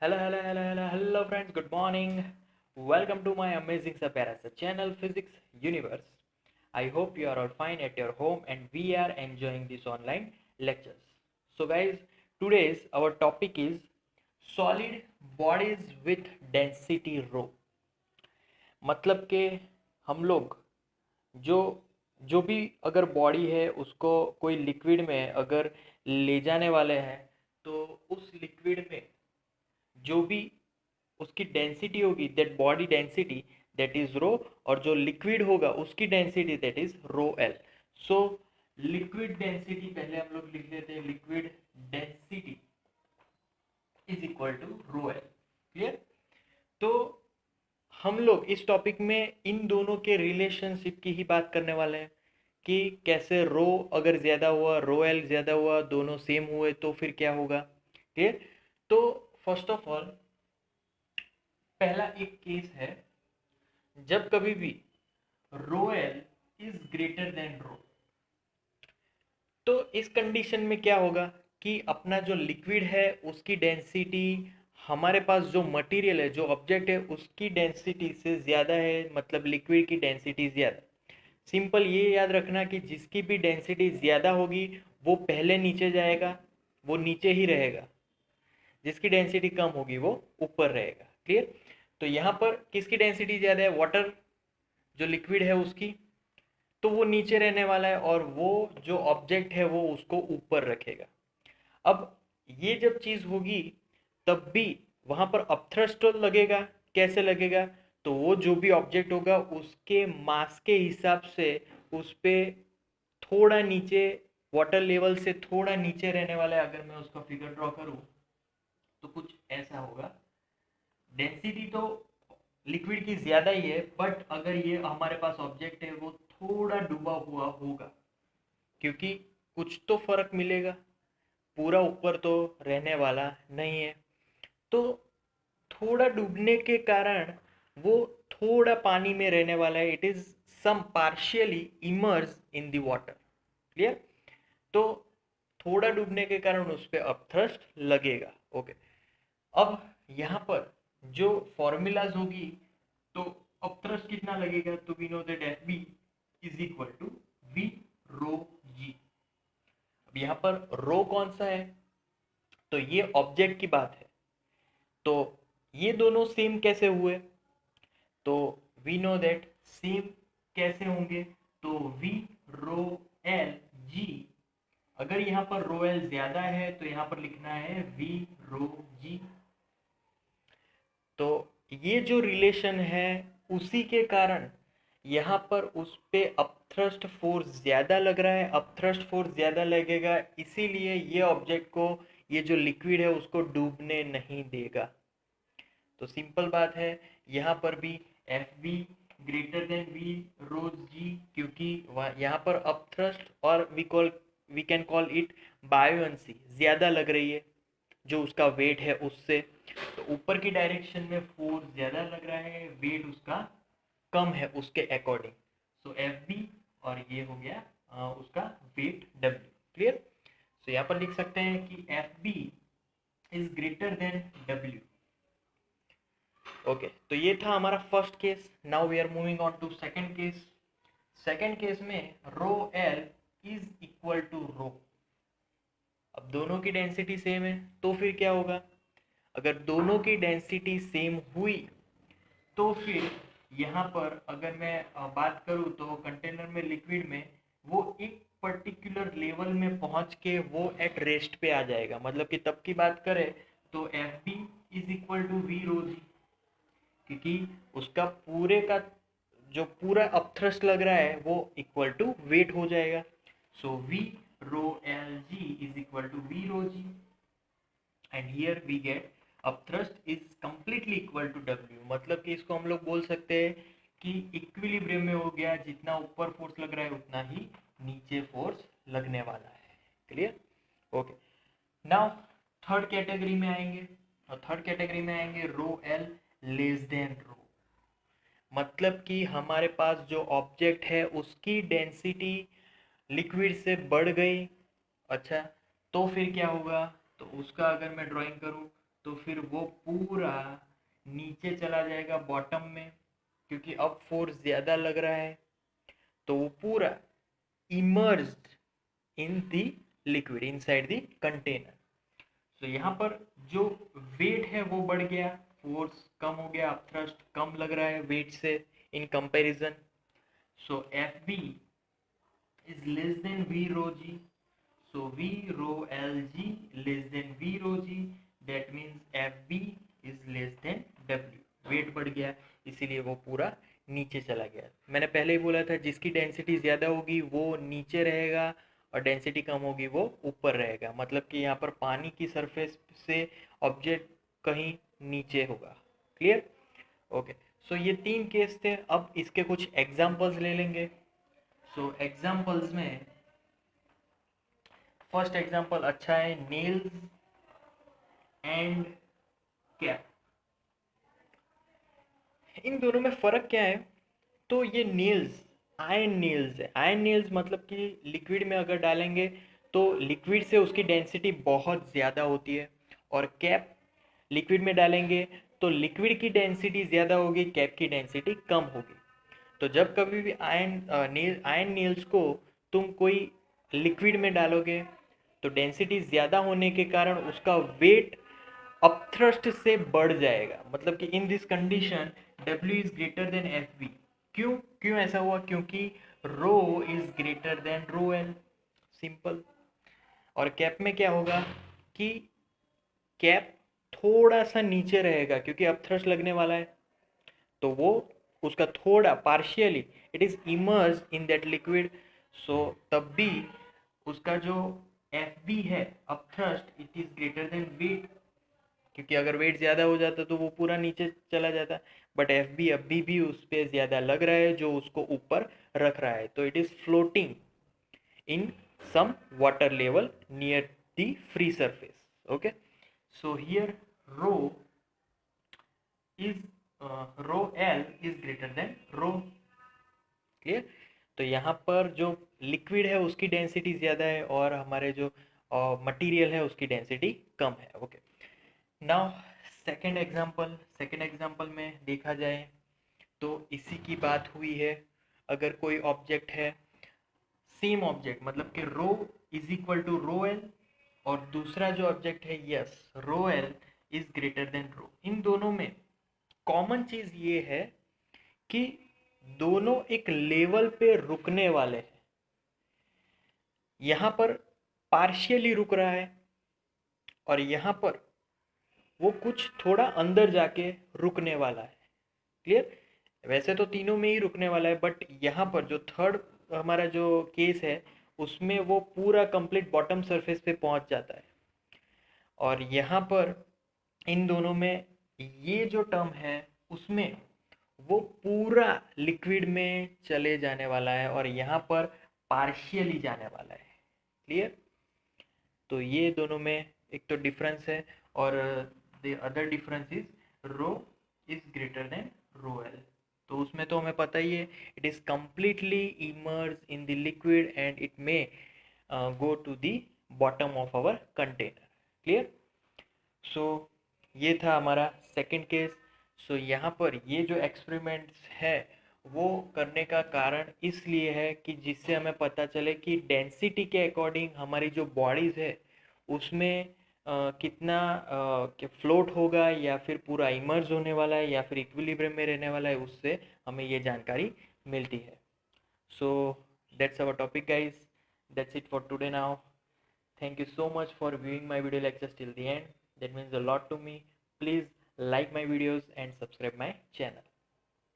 Hello, friends. Good morning. Welcome to my amazing Saparasa channel, Physics Universe. I hope you are all fine at your home and we are enjoying these online lectures. So, guys, today's our topic is solid bodies with density rho. मतलब कि हम लोग जो जो भी अगर body है उसको कोई लिक्विड में अगर ले जाने वाले हैं तो उस लिक्विड में जो भी उसकी डेंसिटी होगी that body density that is rho और जो लिक्विड होगा उसकी density that is rho L. So liquid density पहले हम लोग लिख लेते हैं, liquid density is equal to rho L. Clear? तो हम लोग इस टॉपिक में इन दोनों के रिलेशनशिप की ही बात करने वाले हैं कि कैसे रो अगर ज़्यादा हुआ, रो एल ज़्यादा हुआ, दोनों सेम हुए तो फिर क्या होगा। क्लियर? तो फर्स्ट ऑफ ऑल पहला एक केस है जब कभी भी rho L is greater than rho, तो इस कंडीशन में क्या होगा कि अपना जो लिक्विड है उसकी डेंसिटी हमारे पास जो मटेरियल है, जो ऑब्जेक्ट है उसकी डेंसिटी से ज़्यादा है, मतलब लिक्विड की डेंसिटी ज़्यादा। सिंपल ये याद रखना कि जिसकी भी डेंसिटी ज़्यादा होगी वो पहले नीचे जाएगा, वो नीचे ही रहेगा। जिसकी डेंसिटी कम होगी वो ऊपर रहेगा। क्लियर? तो यहाँ पर किसकी डेंसिटी ज़्यादा है? वाटर जो लिक्विड है उसकी, तो वो नीचे रहने वाला है और वो जो ऑब्जेक्ट है वो उसको ऊपर रखेगा। अब ये जब चीज़ होगी तब भी वहाँ पर अपथ्रस्ट लगेगा। कैसे लगेगा? तो वो जो भी ऑब्जेक्ट होगा उसके मास के हिसाब से उस पे थोड़ा नीचे, वाटर लेवल से थोड़ा नीचे रहने वाला है। अगर मैं उसका फिगर ड्रॉ करूँ तो कुछ ऐसा होगा। डेंसिटी तो लिक्विड की ज़्यादा ही है, बट अगर ये हमारे पास ऑब्जेक्ट है वो थोड़ा डूबा हुआ होगा, क्योंकि कुछ तो फर्क मिलेगा, पूरा ऊपर तो रहने वाला नहीं है। तो थोड़ा डूबने के कारण वो थोड़ा पानी में रहने वाला है। It is some partially emerge in the water. Clear? तो थोड़ा डूबने के कारण उस पर अपथ्रस्ट लगेगा। ओके, अब यहाँ पर जो फॉर्मूलाज होगी तो अपथ्रस्ट कितना लगेगा, तो we know that F B is equal to V rho G. अब यहाँ पर रो कौन सा है? तो ये ऑब्जेक्ट की बात है। तो ये दोनों सेम कैसे हुए? तो वी नो दैट सेम कैसे होंगे, तो वी रो एल जी। अगर यहाँ पर रो एल ज्यादा है तो यहाँ पर लिखना है वी रो जी। तो ये जो रिलेशन है उसी के कारण यहाँ पर उस पे अपथ्रस्ट फोर्स ज़्यादा लग रहा है। अपथ्रस्ट फोर्स ज़्यादा लगेगा इसीलिए ये ऑब्जेक्ट को, ये जो लिक्विड है उसको डूबने नहीं देगा। तो सिंपल बात है, यहाँ पर भी F B greater than V rho G, क्योंकि यहाँ पर अपथ्रस्ट और we can call it buoyancy ज़्यादा लग रही है जो उसका वेट है उससे। तो ऊपर की डायरेक्शन में फोर्स ज़्यादा लग रहा है, वेट उसका कम है उसके अकॉर्डिंग। सो एफ बी और ये हो गया उसका वेट डब्ल्यू। क्लियर? सो यहाँ पर लिख सकते हैं कि F B is greater than W. Okay, तो ये था हमारा first case. Now we are moving on to second case. Second case में rho L is equal to rho. अब दोनों की डेंसिटी सेम है तो फिर क्या होगा? अगर दोनों की डेंसिटी सेम हुई तो फिर यहाँ पर अगर मैं बात करूँ तो कंटेनर में, लिक्विड में, वो एक पर्टिकुलर लेवल में पहुँच के वो एट रेस्ट पे आ जाएगा। मतलब कि तब की बात करें तो F B is equal to V rho G, क्योंकि उसका पूरे का जो पूरा अपथ्रस्ट लग रहा है वो इक्वल टू वेट हो जाएगा। So V rho L G is equal to V rho G, and here we get upthrust is completely equal to W. मतलब कि इसको हम लोग बोल सकते हैं कि इक्विलिब्रियम में हो गया, जितना ऊपर फोर्स लग रहा है उतना ही नीचे फोर्स लगने वाला है। Clear? Okay, now third category में आएंगे, और थर्ड कैटेगरी में आएंगे रो एल लेस देन रो। मतलब कि हमारे पास जो ऑब्जेक्ट है उसकी डेंसिटी लिक्विड से बढ़ गई। अच्छा, तो फिर क्या होगा? तो उसका अगर मैं ड्राइंग करूँ तो फिर वो पूरा नीचे चला जाएगा बॉटम में, क्योंकि अब फोर्स ज़्यादा लग रहा है, तो वो पूरा emerged in the liquid inside the container. तो यहाँ पर जो वेट है वो बढ़ गया, फोर्स कम हो गया, अब थ्रस्ट कम लग रहा है वेट से in comparison. So F B is less than V rho G, so V rho Lg less than V rho G, that means FB is less than W। Weight बढ़ गया, इसीलिए वो पूरा नीचे चला गया। मैंने पहले ही बोला था जिसकी डेंसिटी ज़्यादा होगी वो नीचे रहेगा और डेंसिटी कम होगी वो ऊपर रहेगा। मतलब कि यहाँ पर पानी की सरफेस से ऑब्जेक्ट कहीं नीचे होगा। क्लियर? ओके, सो ये 3 केस थे। अब इसके कुछ एग्जाम्पल्स ले लेंगे। सो एग्जाम्पल्स में फर्स्ट एग्जाम्पल अच्छा है, नेल्स एंड कैप। इन दोनों में फर्क क्या है? तो ये नेल्स आयन नेल्स है। आयन नेल्स मतलब कि लिक्विड में अगर डालेंगे तो लिक्विड से उसकी डेंसिटी बहुत ज़्यादा होती है, और कैप लिक्विड में डालेंगे तो लिक्विड की डेंसिटी ज़्यादा होगी, कैप की डेंसिटी कम होगी। तो जब कभी भी आयन नेल्स को तुम कोई लिक्विड में डालोगे तो डेंसिटी ज़्यादा होने के कारण उसका वेट अपथ्रस्ट से बढ़ जाएगा। मतलब कि in this condition W is greater than F B. क्यों क्यों ऐसा हुआ? क्योंकि rho is greater than rho L. Simple. और कैप में क्या होगा कि कैप थोड़ा सा नीचे रहेगा क्योंकि अपथ्रस्ट लगने वाला है, तो वो उसका थोड़ा partially it is emerge in that liquid. So तब भी उसका जो एफ बी है upthrust it is greater than weight, क्योंकि अगर वेट ज़्यादा हो जाता तो वो पूरा नीचे चला जाता। बट एफ बी अभी भी उस पर ज़्यादा लग रहा है जो उसको ऊपर रख रहा है, तो it is floating in some water level near the free surface. Okay, so here rho is rho L is greater than rho. Clear? तो यहाँ पर जो लिक्विड है उसकी डेंसिटी ज़्यादा है और हमारे जो मटेरियल है उसकी डेंसिटी कम है। ओके, नाउ सेकेंड एग्जाम्पल में देखा जाए तो इसी की बात हुई है। अगर कोई ऑब्जेक्ट है, सेम ऑब्जेक्ट, मतलब कि rho is equal to rho L, और दूसरा जो ऑब्जेक्ट है yes rho L is greater than rho. इन दोनों में कॉमन चीज़ ये है कि दोनों एक लेवल पे रुकने वाले हैं। यहाँ पर पार्शियली रुक रहा है और यहाँ पर वो कुछ थोड़ा अंदर जाके रुकने वाला है। क्लियर? वैसे तो तीनों में ही रुकने वाला है, बट यहाँ पर जो थर्ड हमारा जो केस है उसमें वो पूरा कंप्लीट बॉटम सरफेस पे पहुंच जाता है। और यहाँ पर इन दोनों में ये जो टर्म है उसमें वो पूरा लिक्विड में चले जाने वाला है और यहाँ पर पार्शियली जाने वाला है। क्लियर? तो ये दोनों में एक तो डिफरेंस है, और the other difference is rho is greater than rho L. तो उसमें तो हमें पता ही है it is completely emerge in the liquid and it may go to the bottom of our container. Clear? So ये था हमारा सेकंड केस। सो यहाँ पर ये जो एक्सपेरिमेंट्स है वो करने का कारण इसलिए है कि जिससे हमें पता चले कि डेंसिटी के अकॉर्डिंग हमारी जो बॉडीज़ है उसमें कितना फ्लोट होगा या फिर पूरा इमर्ज होने वाला है या फिर इक्विलिब्रियम में रहने वाला है, उससे हमें ये जानकारी मिलती है। So that's our topic guys, that's it for today now. Thank you so much for viewing my video lectures till the end. That means a lot to me. Please like my videos and subscribe my channel.